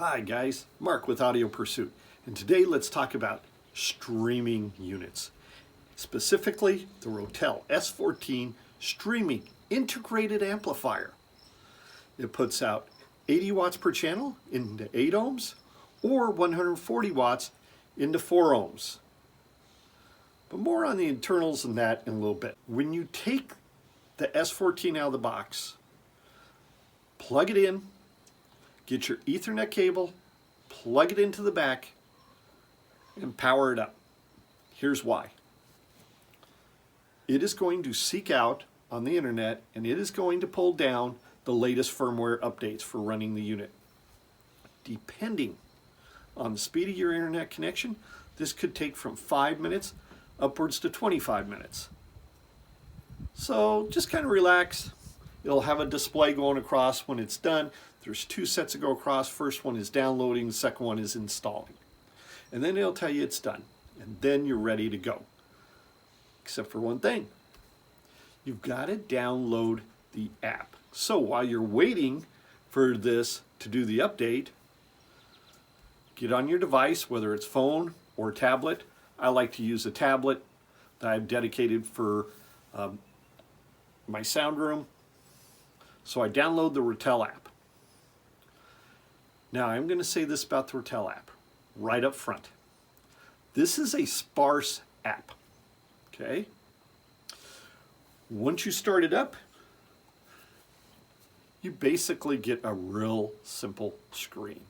Hi guys, Mark with Audio Pursuit, and today let's talk about streaming units. Specifically, the Rotel S14 Streaming Integrated Amplifier. It puts out 80 watts per channel into 8 ohms or 140 watts into 4 ohms. But more on the internals than that in a little bit. When you take the S14 out of the box, plug it in, get your Ethernet cable, plug it into the back, and power it up. Here's why. It is going to seek out on the internet and it is going to pull down the latest firmware updates for running the unit. Depending on the speed of your internet connection, this could take from 5 minutes upwards to 25 minutes. So just kind of relax. It'll have a display going across when it's done. There's 2 sets that go across. First one is downloading, the second one is installing. And then it'll tell you it's done. And then you're ready to go. Except for one thing. You've got to download the app. So while you're waiting for this to do the update, get on your device, whether it's phone or tablet. I like to use a tablet that I've dedicated for my sound room. So I download the Rotel app. Now I'm going to say this about the Rotel app right up front. This is a sparse app. Okay? Once you start it up, you basically get a real simple screen.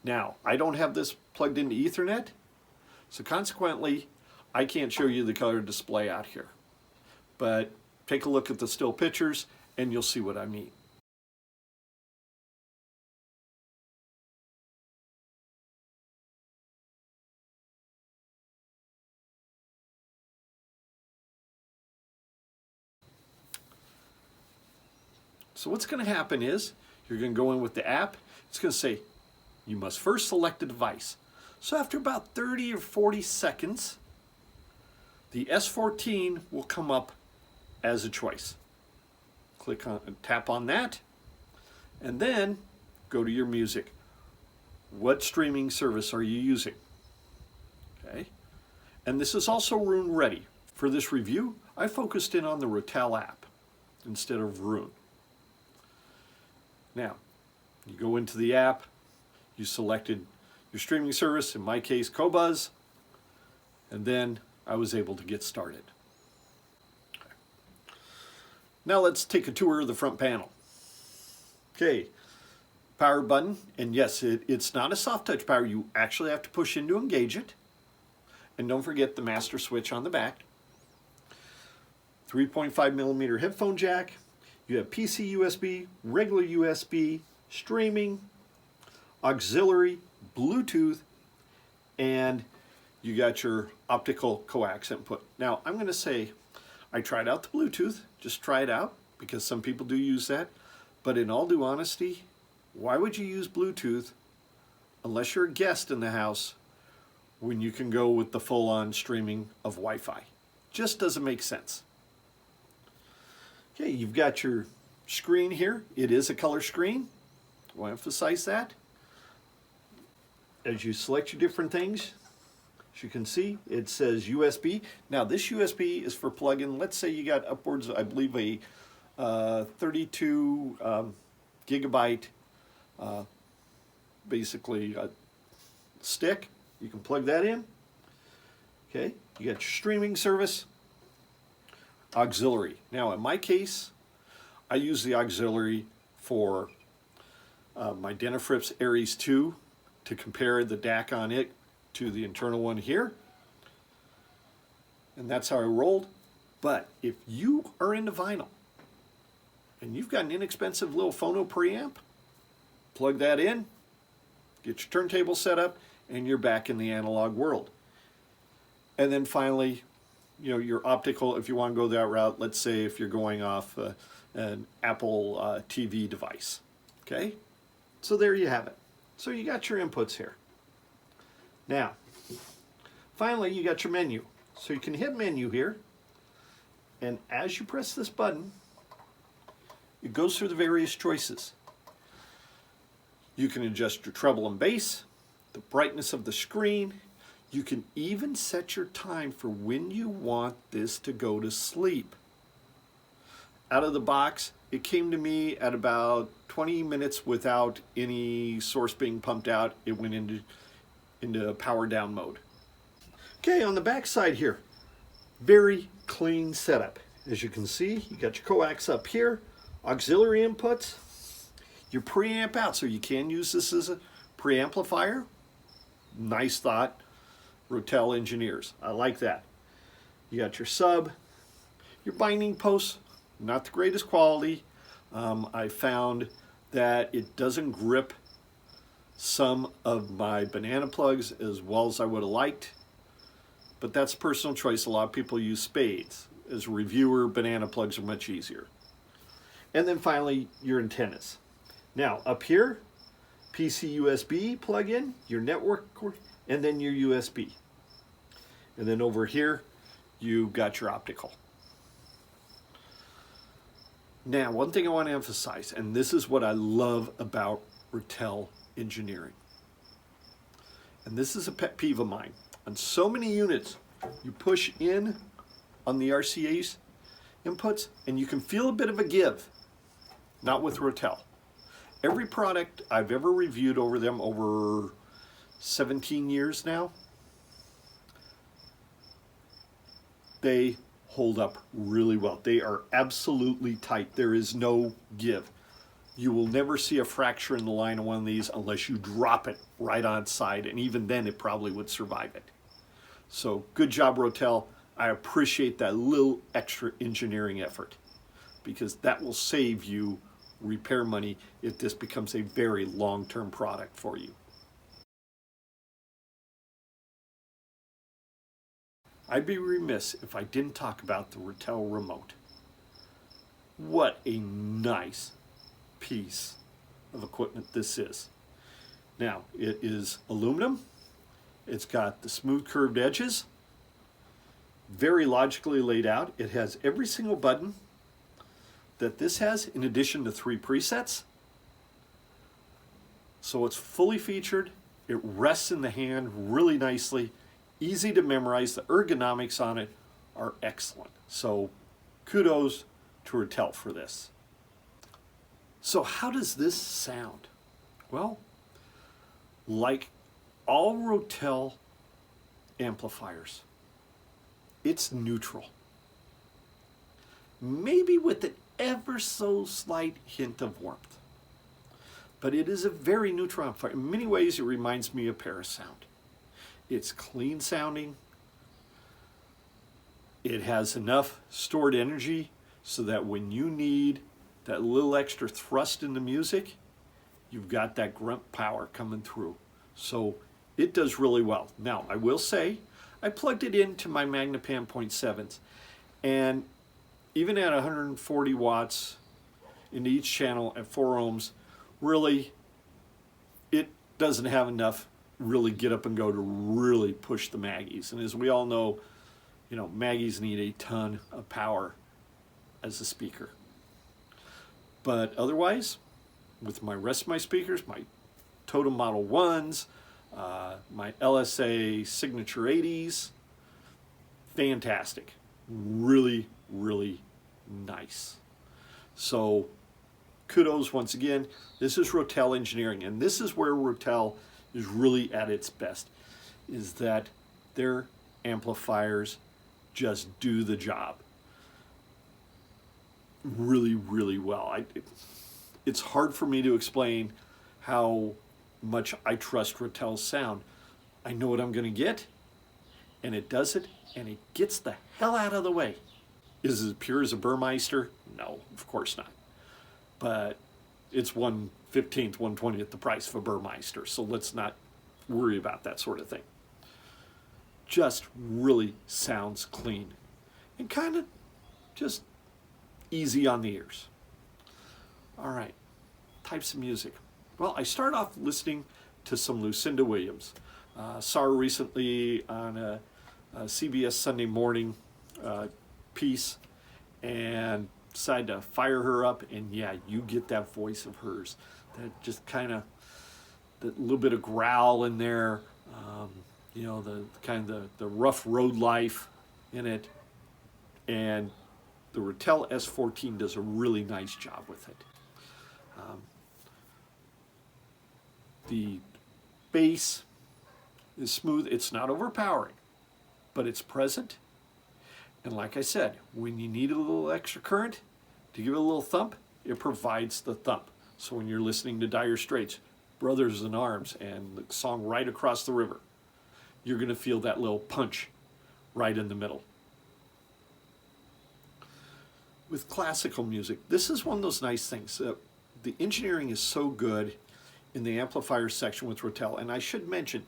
Now, I don't have this plugged into Ethernet, so consequently, I can't show you the color display out here. But take a look at the still pictures and you'll see what I mean. So what's going to happen is, you're going to go in with the app. It's going to say, you must first select a device. So after about 30 or 40 seconds, the S14 will come up as a choice. Click on, tap on that, and then go to your music. What streaming service are you using? Okay. And this is also Roon ready. For this review, I focused in on the Rotel app instead of Roon. Now, you go into the app, you selected your streaming service, in my case, Qobuz, and then I was able to get started. Okay. Now let's take a tour of the front panel. Okay, power button, and yes, it's not a soft touch power. You actually have to push in to engage it. And don't forget the master switch on the back. 3.5 millimeter headphone jack. You have PC USB, regular USB, streaming, auxiliary, Bluetooth, and you got your optical coax input. Now, I'm going to say I tried out the Bluetooth, just try it out, because some people do use that. But in all due honesty, why would you use Bluetooth unless you're a guest in the house when you can go with the full-on streaming of Wi-Fi? Just doesn't make sense. Okay, you've got your screen here. It is a color screen. I want to emphasize that. As you select your different things, as you can see, it says USB. Now this USB is for plug-in. Let's say you got upwards, I believe, a 32 gigabyte, basically a stick. You can plug that in. Okay, you got your streaming service. Auxiliary. Now in my case, I use the auxiliary for my Denafrips Aries 2 to compare the DAC on it to the internal one here. And that's how I rolled. But if you are into vinyl and you've got an inexpensive little phono preamp, plug that in, get your turntable set up, and you're back in the analog world. And then finally, you know, your optical, if you want to go that route, let's say if you're going off an Apple TV device. Okay? So there you have it. So you got your inputs here. Now, finally, you got your menu. So you can hit menu here, and as you press this button, it goes through the various choices. You can adjust your treble and bass, the brightness of the screen. You can even set your time for when you want this to go to sleep. Out of the box, it came to me at about 20 minutes without any source being pumped out. It went into power down mode. Okay, on the back side here, very clean setup. As you can see, you got your coax up here, auxiliary inputs, your preamp out, so you can use this as a preamplifier. Nice thought, Rotel engineers. I like that. You got your sub, your binding posts, not the greatest quality. I found that it doesn't grip some of my banana plugs as well as I would have liked, but that's personal choice. A lot of people use spades. As a reviewer, banana plugs are much easier. And then finally, your antennas. Now, up here, PC USB plug-in, your network cord, and then your USB. And then over here, you've got your optical. Now, one thing I want to emphasize, and this is what I love about Rotel engineering, and this is a pet peeve of mine. On so many units, you push in on the RCA's inputs, and you can feel a bit of a give. Not with Rotel. Every product I've ever reviewed over them over 17 years now, they hold up really well. They are absolutely tight. There is no give. You will never see a fracture in the line of one of these unless you drop it right on side, and even then it probably would survive it. So good job, Rotel. I appreciate that little extra engineering effort, because that will save you repair money if this becomes a very long-term product for you. I'd be remiss if I didn't talk about the Rotel remote. What a nice piece of equipment this is. Now, it is aluminum. It's got the smooth curved edges, very logically laid out. It has every single button that this has, in addition to 3 presets. So it's fully featured. It rests in the hand really nicely, easy to memorize. The ergonomics on it are excellent. So kudos to Rotel for this. So how does this sound? Well, like all Rotel amplifiers, it's neutral. Maybe with an ever so slight hint of warmth. But it is a very neutral amplifier. In many ways, it reminds me of Parasound. It's clean sounding. It has enough stored energy so that when you need that little extra thrust in the music, you've got that grunt power coming through. So it does really well. Now, I will say, I plugged it into my Magnepan 0.7s, and even at 140 watts into each channel at 4 ohms, really, it doesn't have enough really get up and go to really push the Maggies. And as we all know, Maggies need a ton of power as a speaker. But otherwise, with my rest of my speakers, my Totem Model 1s, my LSA Signature 80s, fantastic. Really, really nice. So kudos once again. This is Rotel engineering, and this is where Rotel is really at its best, is that their amplifiers just do the job really, really well. It's hard for me to explain how much I trust Rotel's sound. I know what I'm going to get, and it does it, and it gets the hell out of the way. Is it as pure as a Burmeister? No, of course not. But it's 1/15th, 1/20th the price of a Burmeister, so let's not worry about that sort of thing. Just really sounds clean and kind of just easy on the ears. All right, types of music. Well, I start off listening to some Lucinda Williams. Saw her recently on a CBS Sunday Morning piece, and decided to fire her up, and yeah, you get that voice of hers that just kind of little bit of growl in there, you know, the kind of the rough road life in it. And the Rotel S14 does a really nice job with it. The bass is smooth. It's not overpowering, but it's present. And like I said, when you need a little extra current to give it a little thump, it provides the thump. So when you're listening to Dire Straits, Brothers in Arms, and the song Right Across the River, you're going to feel that little punch right in the middle. With classical music, this is one of those nice things. The engineering is so good in the amplifier section with Rotel, and I should mention,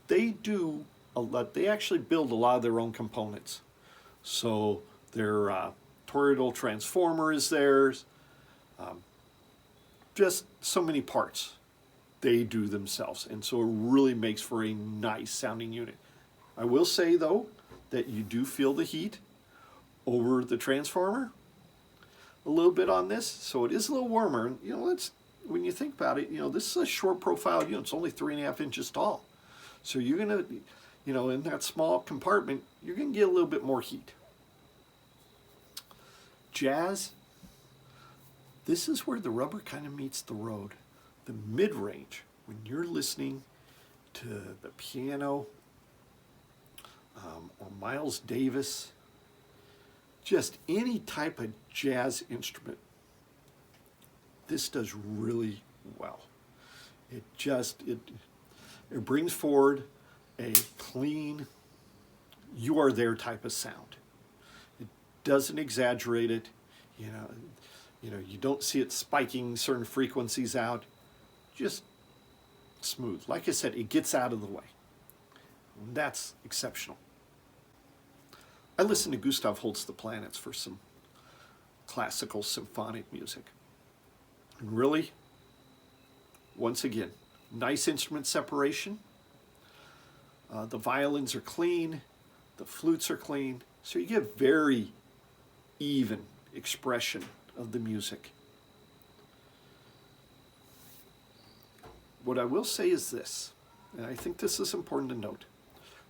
they do a lot. They actually build a lot of their own components. So their toroidal transformer is theirs. Just so many parts they do themselves, and so it really makes for a nice sounding unit. I will say though that you do feel the heat over the transformer a little bit on this, so it is a little warmer. You know, when you think about it, you know, this is a short profile unit. It's only 3.5 inches tall, so you're gonna, you know, in that small compartment, you're gonna get a little bit more heat. Jazz, this is where the rubber kind of meets the road. The mid-range, when you're listening to the piano or Miles Davis, just any type of jazz instrument, this does really well. It brings forward a clean, you are there type of sound. It doesn't exaggerate it. You know, you don't see it spiking certain frequencies out. Just smooth. Like I said, it gets out of the way. And that's exceptional. I listen to Gustav Holst the Planets for some classical symphonic music. And really, once again, nice instrument separation. The violins are clean, the flutes are clean, so you get very even expression of the music. What I will say is this, and I think this is important to note.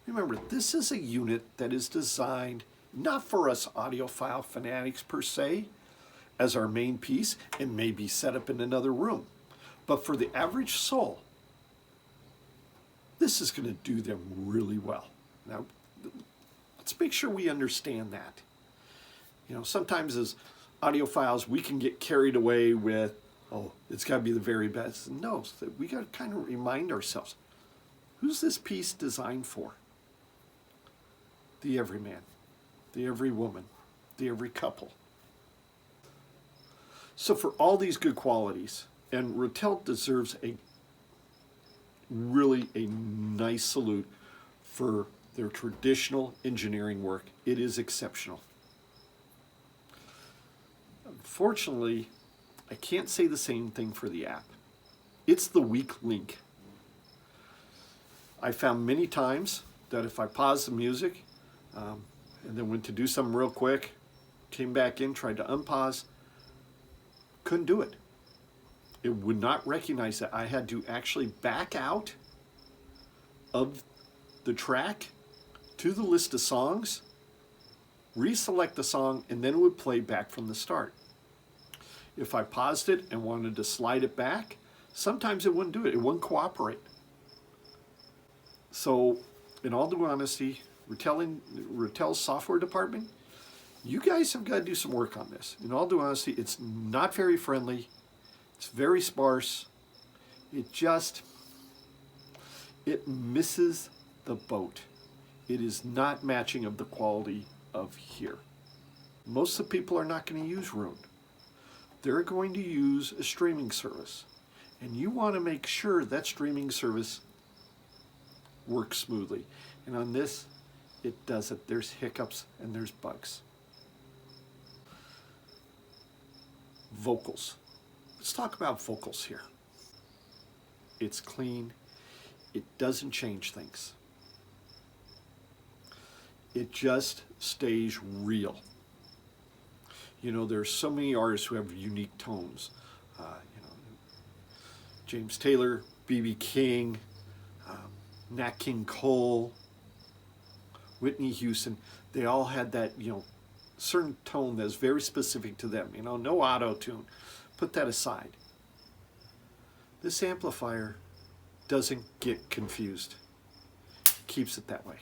Remember, this is a unit that is designed not for us audiophile fanatics per se, as our main piece, and maybe set up in another room, but for the average soul, this is going to do them really well. Now, let's make sure we understand that. You know, sometimes as audiophiles, we can get carried away with, oh, it's got to be the very best. No, we got to kind of remind ourselves, who's this piece designed for? The everyman, the every woman, the every couple. So for all these good qualities, and Rotel deserves really a nice salute for their traditional engineering work. It is exceptional. Unfortunately, I can't say the same thing for the app. It's the weak link. I found many times that if I paused the music and then went to do something real quick, came back in, tried to unpause, couldn't do it. It would not recognize that. I had to actually back out of the track to the list of songs, reselect the song, and then it would play back from the start. If I paused it and wanted to slide it back, sometimes it wouldn't do it. It wouldn't cooperate. So, in all due honesty, Rotel's software department, you guys have got to do some work on this. In all due honesty, it's not very friendly. It's very sparse. It misses the boat. It is not matching of the quality of here. Most of the people are not going to use Roon. They're going to use a streaming service. And you want to make sure that streaming service works smoothly. And on this, it doesn't. There's hiccups and there's bugs. Vocals. Let's talk about vocals here. It's clean. It doesn't change things. It just stays real. You know, there's so many artists who have unique tones. You know, James Taylor, B.B. King, Nat King Cole, Whitney Houston, they all had that, certain tone that's very specific to them. No auto-tune. Put that aside. This amplifier doesn't get confused. It keeps it that way.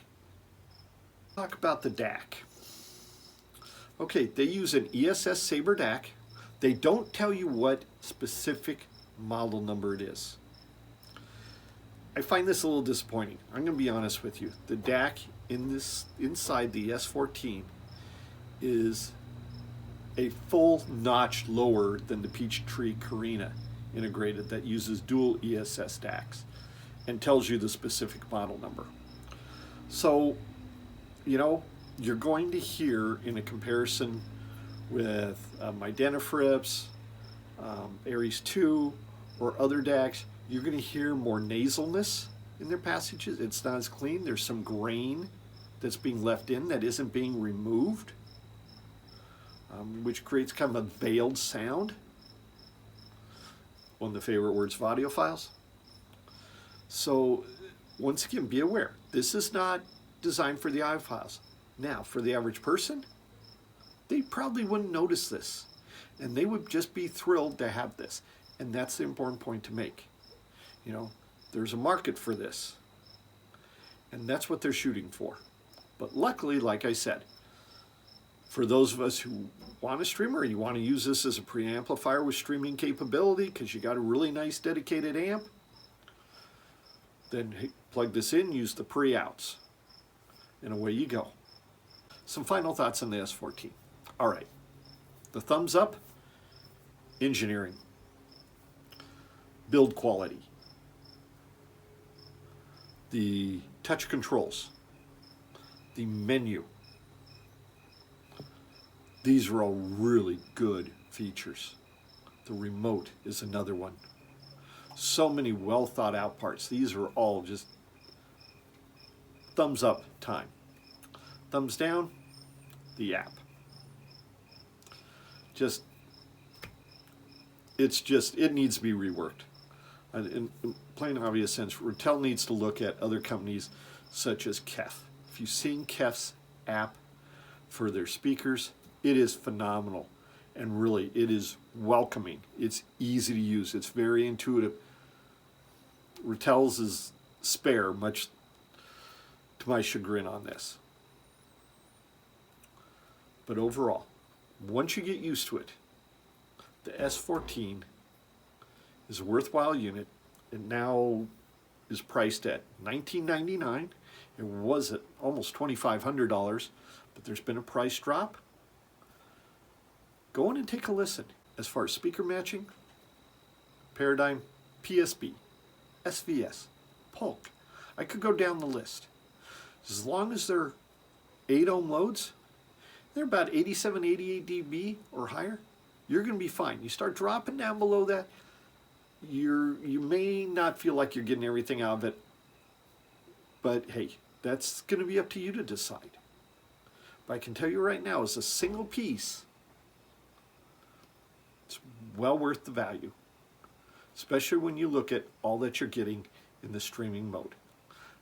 Talk about the DAC. Okay, they use an ESS Sabre DAC. They don't tell you what specific model number it is. I find this a little disappointing. I'm going to be honest with you. The DAC inside the S14 is a full notch lower than the Peachtree Carina integrated that uses dual ESS DACs and tells you the specific model number. So, you're going to hear in a comparison with my Denafrips, Aries 2, or other DACs, you're going to hear more nasalness in their passages. It's not as clean. There's some grain that's being left in that isn't being removed, which creates kind of a veiled sound. One of the favorite words of audiophiles. So, once again, be aware. This is not designed for the audiophiles. Now, for the average person, they probably wouldn't notice this. And they would just be thrilled to have this. And that's the important point to make. There's a market for this. And that's what they're shooting for. But luckily, like I said, for those of us who want a streamer, you want to use this as a preamplifier with streaming capability because you got a really nice dedicated amp, then plug this in, use the pre-outs, and away you go. Some final thoughts on the S14. All right, the thumbs up, engineering, build quality, the touch controls, the menu. These are all really good features. The remote is another one. So many well thought out parts. These are all just thumbs up time. Thumbs down, the app. It needs to be reworked. In plain obvious sense, Rotel needs to look at other companies such as Kef. If you've seen Kef's app for their speakers, it is phenomenal. And really, it is welcoming. It's easy to use. It's very intuitive. Rotel's is spare, much to my chagrin on this. But overall, once you get used to it, the S14 is a worthwhile unit. It now is priced at $19.99. It was at almost $2,500, but there's been a price drop. Go in and take a listen. As far as speaker matching, Paradigm, PSB, SVS, Polk. I could go down the list. As long as they're 8 ohm loads, they're about 87, 88 dB or higher, you're going to be fine. You start dropping down below that, you may not feel like you're getting everything out of it, but hey, that's going to be up to you to decide. But I can tell you right now, as a single piece, it's well worth the value, especially when you look at all that you're getting in the streaming mode.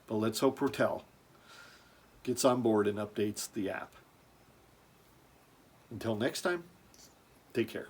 But let's hope Rotel gets on board and updates the app. Until next time, take care.